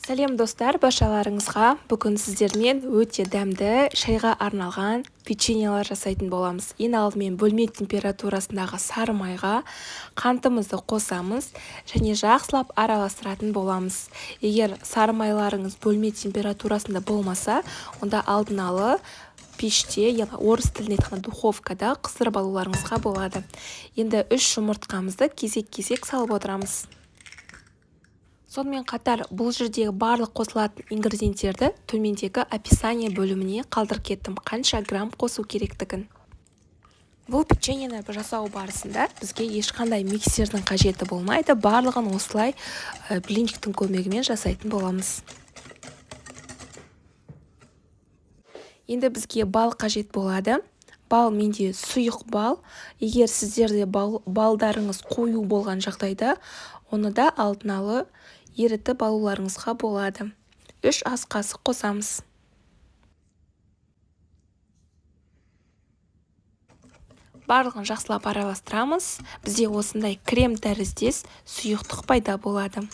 Сәлем достар, баршаларыңызға бүгін сіздермен өте дәмді шайға арналған печеньелар жасайтын боламыз. Ең алдымен бөлме температурасындағы сары майға қантымызды қосамыз және жақсылап араластыратын боламыз. Егер сары майларыңыз бөлме температурасында болмаса, онда алдын ала пеште, яғни орыс тілінде айтқанда духовкада қыздырып алуларыңызға болады. Енді 3 жұмыртқамызды кезек-кезек салып отырамыз. Сонымен қатар бұл жердегі барлық қосылатын ингредиенттерді төмендегі описание бөліміне қалдырып кеттім, қанша грамм қосу керектігін. Бұл печеньені жасау барысында бізге ешқандай миксердің қажеті болмайды, барлығын осылай блинчиктің көмегімен жасайтын боламыз. Енді бізге бал қажет болады. Бал менде сұйық бал. Егер сіздерде балдарыңыз қою болған жағдайда, оны да алдын ала ерітіп алуларыңызға болады. 3 ас қасық қосамыз. Барлығын жақсылап араластырамыз. Бізде осындай крем тәріздес сұйықтық пайда болады.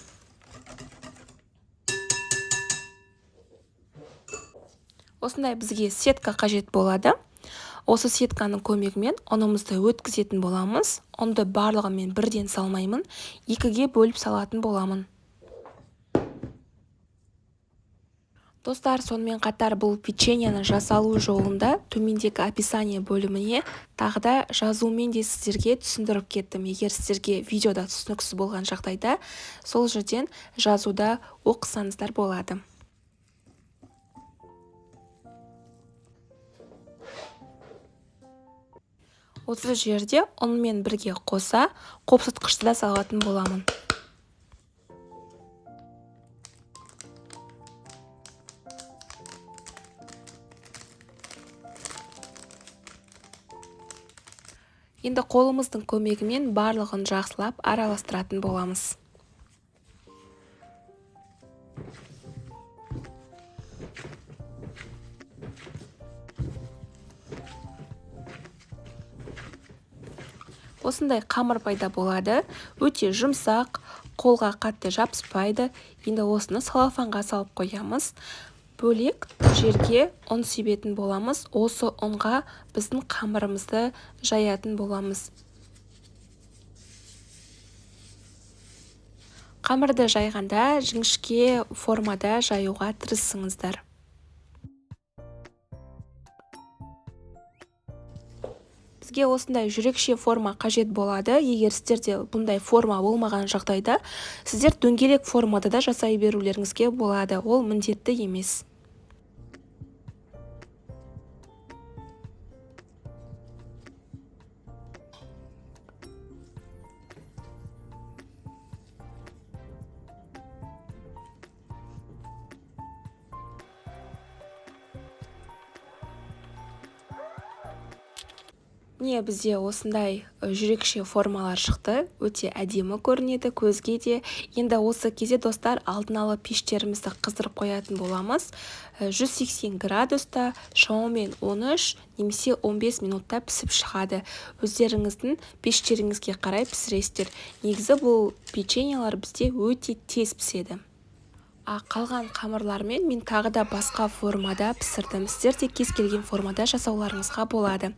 Осындай бізге сетка қажет болады. Осы сетканың көмегімен ұнымызды өткізетін боламыз. Ұнды барлығымен бірден салмаймын, 2-ге бөліп салатын боламын. Достар, сонымен қатар бұл печеньені жасалу жолында төмендегі описание бөліміне тағы да жазумен де сіздерге түсіндіріп кеттім. Егер сіздерге видеода түсініксіз болған жағдайда, сол жерден жазуда оқысаңыздар болады. Осы жерде ұнмен бірге қоса қопсытқышты да салатын боламын. Енді қолымыздың көмегімен барлығын жақсылап араластыратын боламыз. Осындай қамыр пайда болады, өте жұмсақ, қолға қатты жабыспайды. Енді осыны салафанға салып қоямыз. Бөлек жерге ұн себетін боламыз. Осы ұнға біздің қамырымызды жаятын боламыз. Қамырды жайғанда жіңішке формада жаюға тырысыңыздар. Бізге осындай жүрекше форма қажет болады. Егер сіздерде бұндай форма болмаған жағдайда, сіздер дөңгелек формада да жасай берулеріңізге болады. Ол міндетті емес. Міне бізде осындай жүрекше формалар шықты, өте әдемі көрінеді көзге де. Енді осы кезде достар алдын ала пештерімізді қыздырып қоятын боламыз. 180 градуста шамамен 13 немесе 15 минутта пісіп шығады. Өздеріңіздің пештеріңізге қарай пісіресіздер. Негізі бұл печеньелар бізде өте тез піседі. Қалған қамырлармен мен тағы да басқа формада пісірдім. Сіздер де кез келген формада жасауларыңызға болады.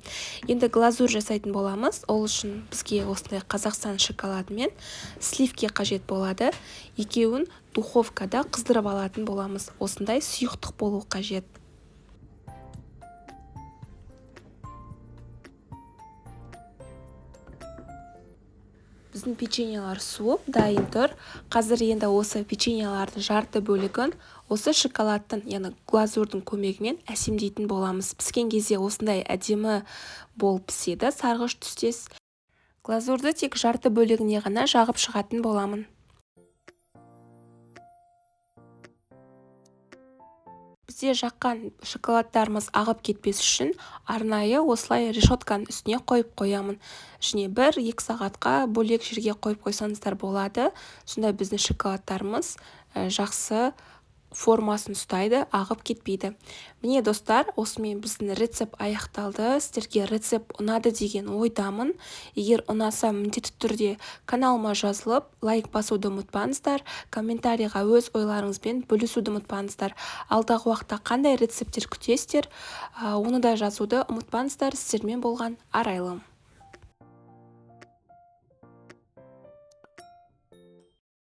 Енді глазур жасайтын боламыз. Ол үшін бізге осындай Қазақстан шоколады мен сливке қажет болады. Екеуін духовкада қыздырып алатын боламыз. Осындай сұйықтық болу қажет. Біздің печеньелар суып, дайын тұр. Қазір енді осы печеньелардың жарты бөлігін осы шоколадтың, яғни глазурдың көмегімен әсемдейтін боламыз. Піскен кезде осындай әдемі болып піседі, сарғыш түстес. Глазурды тек жарты бөлігіне ғана жағып шығатын боламын. Бізде жаққан шоколадтарымыз ағып кетпес үшін арнайы осылай решетканың үстіне қойып қоямын. Және 1-2 сағатқа бөлек жерге қойып қойсаңыздар болады. Сонда біздің шоколадтарымыз жақсы формасын ұстайды, ағып кетпейді. Міне достар, осымен біздің рецепт аяқталды. Сіздерге рецепт ұнады деген ойдамын. Егер ұнаса, міндетті түрде каналыма жазылып, лайк басуды ұмытпаңыздар, комментарийға өз ойларыңызбен бөлісуді ұмытпаңыздар. Алдағы уақытта қандай рецепттер күтесіздер, оны да жазуды ұмытпаңыздар. Сіздермен болған Арайлым.